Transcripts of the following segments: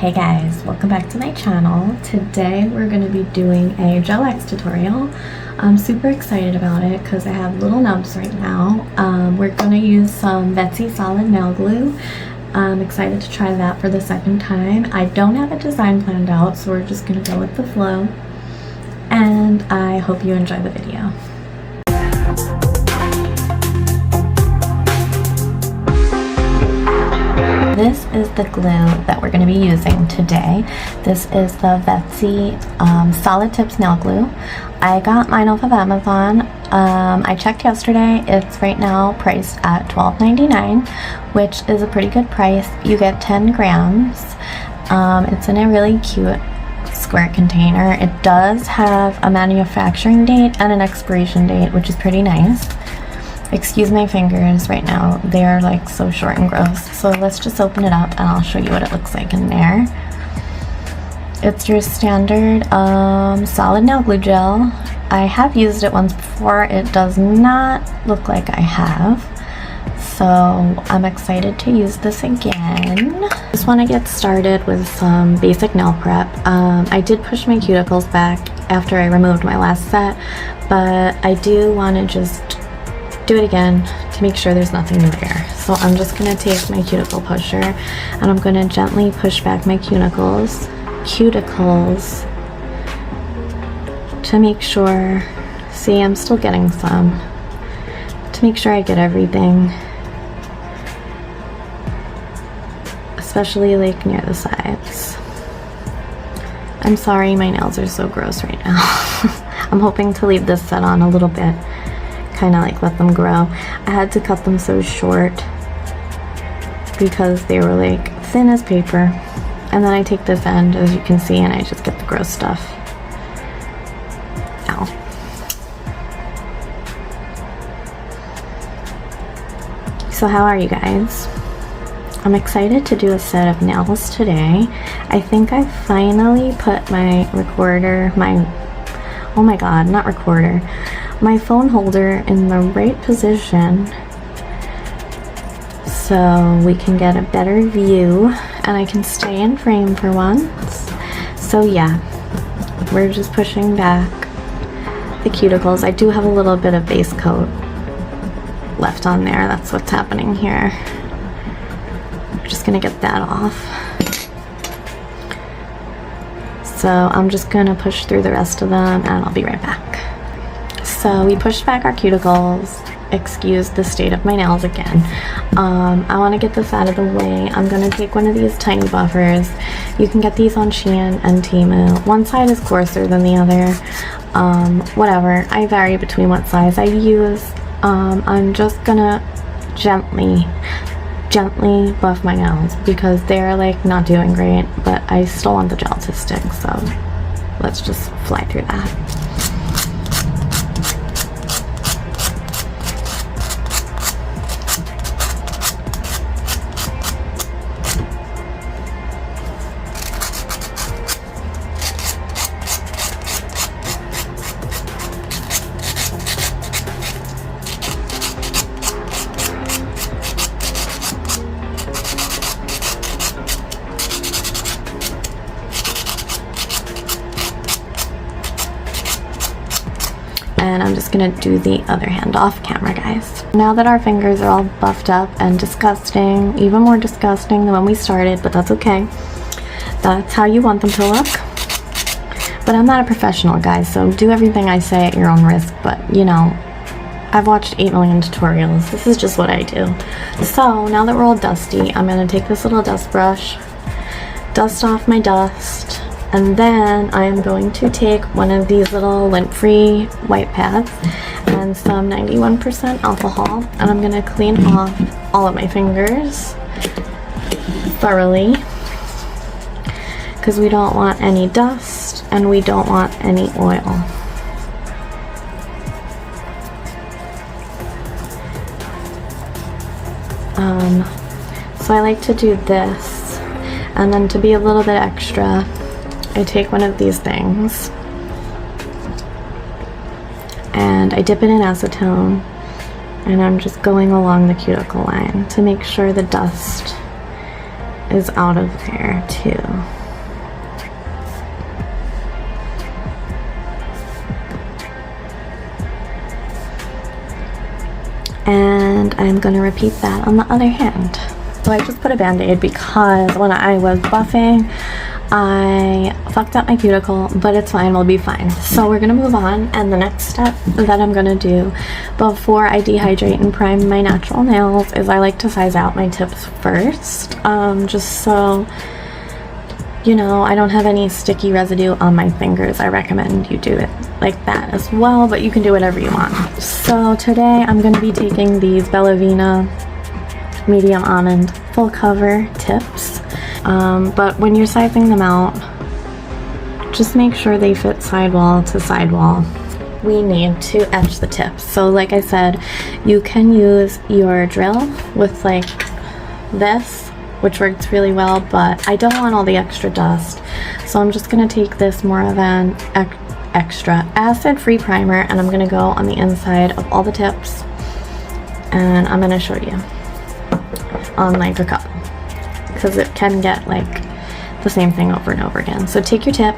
Hey guys, welcome back to my channel. Today we're going to be doing a gel X tutorial. I'm super excited about it because I have little nubs right now. We're going to use some Etching solid nail glue. I'm excited to try that for the second time. I don't have a design planned out, so we're just going to go with the flow. And I hope you enjoy the video. This is the glue that we're going to be using today. This is the Etching Solid Tips Nail Glue. I got mine off of Amazon. I checked yesterday. It's right now priced at $12.99, which is a pretty good price. You get 10 grams. It's in a really cute square container. It does have a manufacturing date and an expiration date, which is pretty nice. Excuse my fingers right now, they are like so short and gross. So let's just open it up and I'll show you what it looks like in there. It's your standard solid nail glue gel. I have used it once before. It does not look like I have. So I'm excited to use this again. Just want to get started with some basic nail prep. I did push my cuticles back after I removed my last set, but I do want to just do it again to make sure there's nothing there. So I'm just going to take my cuticle pusher and I'm going to gently push back my cuticles to make sure, see, I'm still getting some, to make sure I get everything, especially like near the sides. I'm sorry, my nails are so gross right now. I'm hoping to leave this set on a little bit, kind of like let them grow. I had to cut them so short because they were like thin as paper. And then I take this end, as you can see, and I just get the gross stuff. Ow. So how are you guys? I'm excited to do a set of nails today. I think I finally put my recorder, oh my god, not recorder, my phone holder in the right position so we can get a better view and I can stay in frame for once. So yeah, we're just pushing back the cuticles. I do have a little bit of base coat left on there. That's what's happening here. We're just gonna get that off. So I'm just gonna push through the rest of them and I'll be right back. So we pushed back our cuticles. Excuse the state of my nails again. I want to get this out of the way. I'm going to take one of these tiny buffers. You can get these on Shein and Temu. One side is coarser than the other. Whatever. I vary between what size I use. I'm just going to gently buff my nails because they're like not doing great, but I still want the gel to stick, so let's just fly through that. And I'm just gonna do the other hand off camera, guys. Now that our fingers are all buffed up and disgusting, even more disgusting than when we started, but that's okay. That's how you want them to look. But I'm not a professional, guys, so do everything I say at your own risk. But you know, I've watched 8 million tutorials. This is just what I do. So now that we're all dusty, I'm gonna take this little dust brush, dust off my dust, and then I'm going to take one of these little lint-free white pads and some 91% alcohol, and I'm going to clean off all of my fingers thoroughly because we don't want any dust and we don't want any oil. So I like to do this, and then to be a little bit extra, I take one of these things and I dip it in acetone and I'm just going along the cuticle line to make sure the dust is out of there too. And I'm going to repeat that on the other hand. So I just put a band-aid because when I was buffing, I fucked up my cuticle, but it's fine, we'll be fine. So we're gonna move on, and the next step that I'm gonna do before I dehydrate and prime my natural nails is I like to size out my tips first, just so you know I don't have any sticky residue on my fingers. I recommend you do it like that as well, but you can do whatever you want. So today I'm gonna be taking these Bella Vita medium almond full cover tips, but when you're sizing them out, just make sure they fit sidewall to sidewall. We need to etch the tips. So like I said, you can use your drill with like this, which works really well, but I don't want all the extra dust, so I'm just gonna take this more of an extra acid-free primer, and I'm gonna go on the inside of all the tips, and I'm gonna show you on like a couple, because it can get like the same thing over and over again. So take your tip,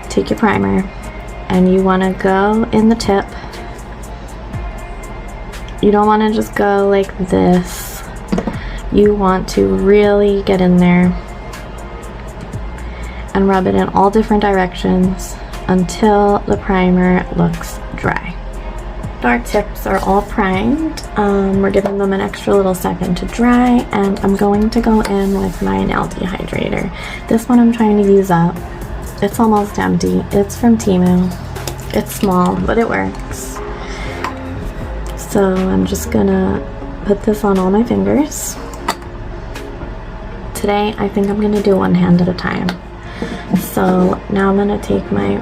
take your primer, and you want to go in the tip. You don't want to just go like this. You want to really get in there and rub it in all different directions until the primer looks dry. Our tips are all primed. We're giving them an extra little second to dry, and I'm going to go in with my nail dehydrator. This one I'm trying to use up. It's almost empty. It's from Temu. It's small, but it works. So I'm just gonna put this on all my fingers. Today I think I'm gonna do one hand at a time. So now I'm gonna take my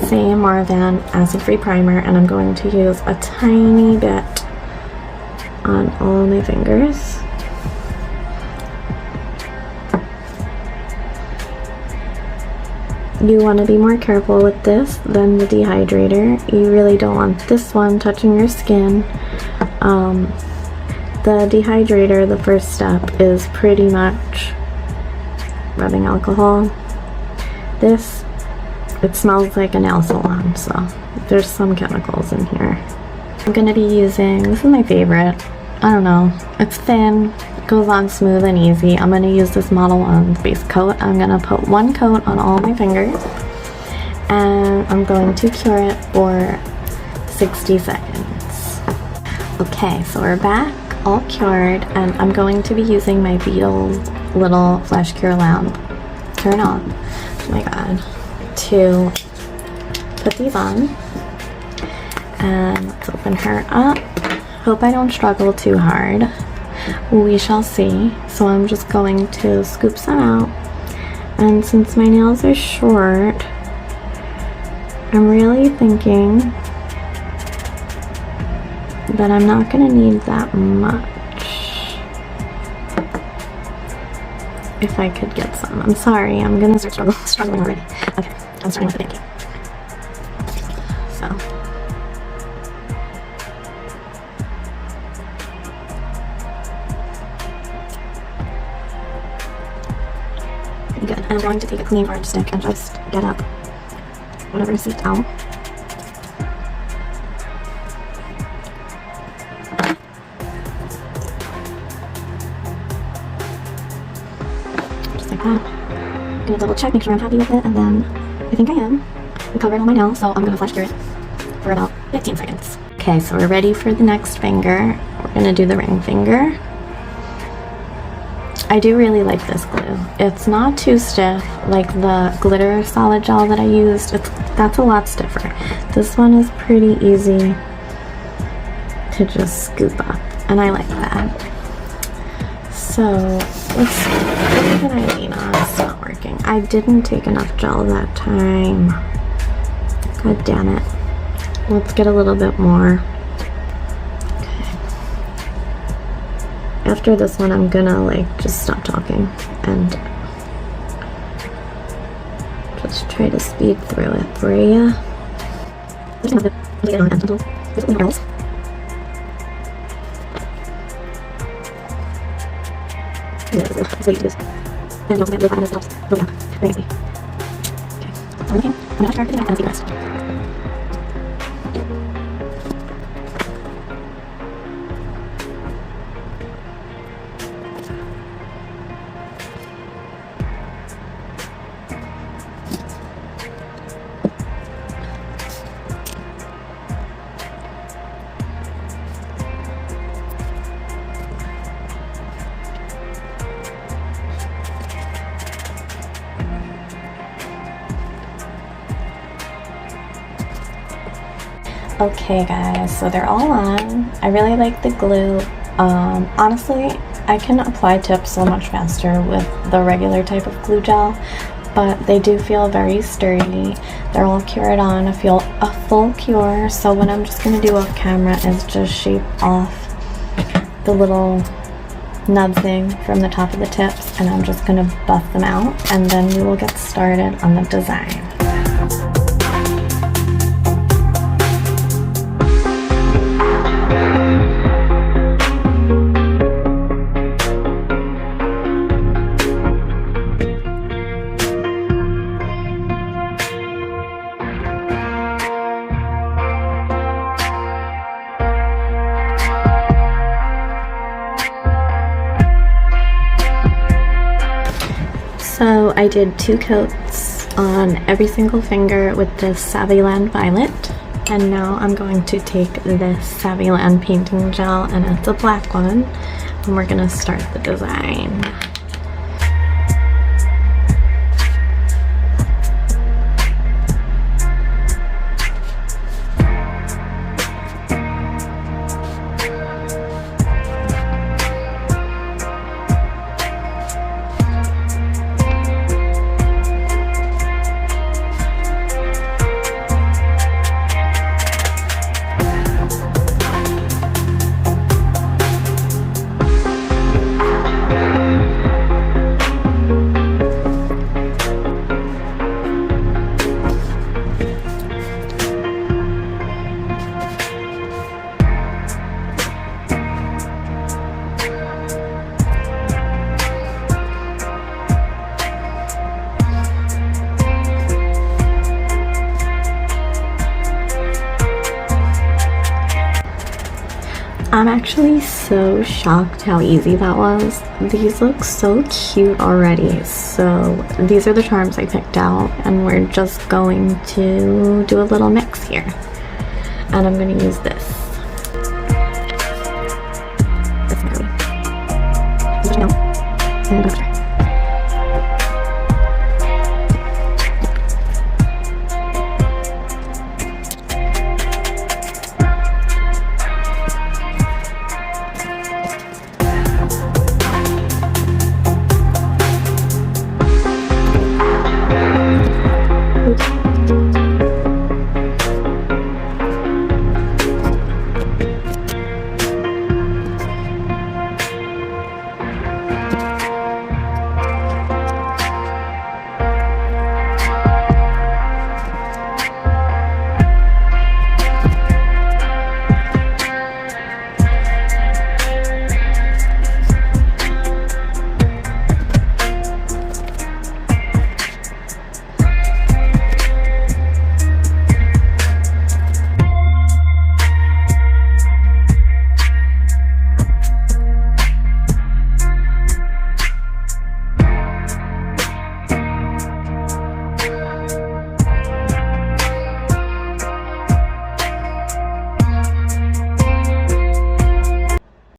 same Marvan acid-free primer, and I'm going to use a tiny bit on all my fingers. You want to be more careful with this than the dehydrator. You really don't want this one touching your skin. The dehydrator, the first step is pretty much rubbing alcohol. This, it smells like a nail salon, so there's some chemicals in here. I'm gonna be using, this is my favorite, I don't know, it's thin, goes on smooth and easy. I'm gonna use this Model 1 base coat. I'm gonna put one coat on all my fingers, and I'm going to cure it for 60 seconds. Okay, so we're back, all cured, and I'm going to be using my Beetle's little flash cure lamp. Turn on. Oh my god. To put these on, and let's open her up. Hope I don't struggle too hard. We shall see. So I'm just going to scoop some out, and since my nails are short, I'm really thinking that I'm not gonna need that much. If I could get some. I'm sorry, I'm gonna start struggling already. Okay, I'm starting with the pinky. So. Good. And I'm going to take a clean orange stick and just get up whatever is seeped out. Like that. I'm gonna double check, make sure I'm happy with it, and then I think I am. I covered all my nails, so I'm gonna flash cure it for about 15 seconds. Okay, so we're ready for the next finger. We're gonna do the ring finger. I do really like this glue. It's not too stiff like the glitter solid gel that I used. That's a lot stiffer. This one is pretty easy to just scoop up, and I like that. So let's see. What did I lean on? It's not working. I didn't take enough gel that time. God damn it. Let's get a little bit more. Okay. After this one, I'm gonna like just stop talking and just try to speed through it for you. There's another bit on the there's a little Let's do this. And also my blue eyeliner stops going up very easily. Okay, so I'm gonna start putting it on the rest. Okay guys, so they're all on. I really like the glue. Honestly, I can apply tips so much faster with the regular type of glue gel, but they do feel very sturdy. They're all cured on. I feel a full cure, so what I'm just going to do off camera is just shape off the little nub thing from the top of the tips, and I'm just going to buff them out, and then we will get started on the design. So I did 2 coats on every single finger with this Savvyland Violet, and now I'm going to take this Savvyland painting gel, and it's a black one, and we're gonna start the design. I'm actually so shocked how easy that was. These look so cute already. So these are the charms I picked out, and we're just going to do a little mix here. And I'm going to use this. This is my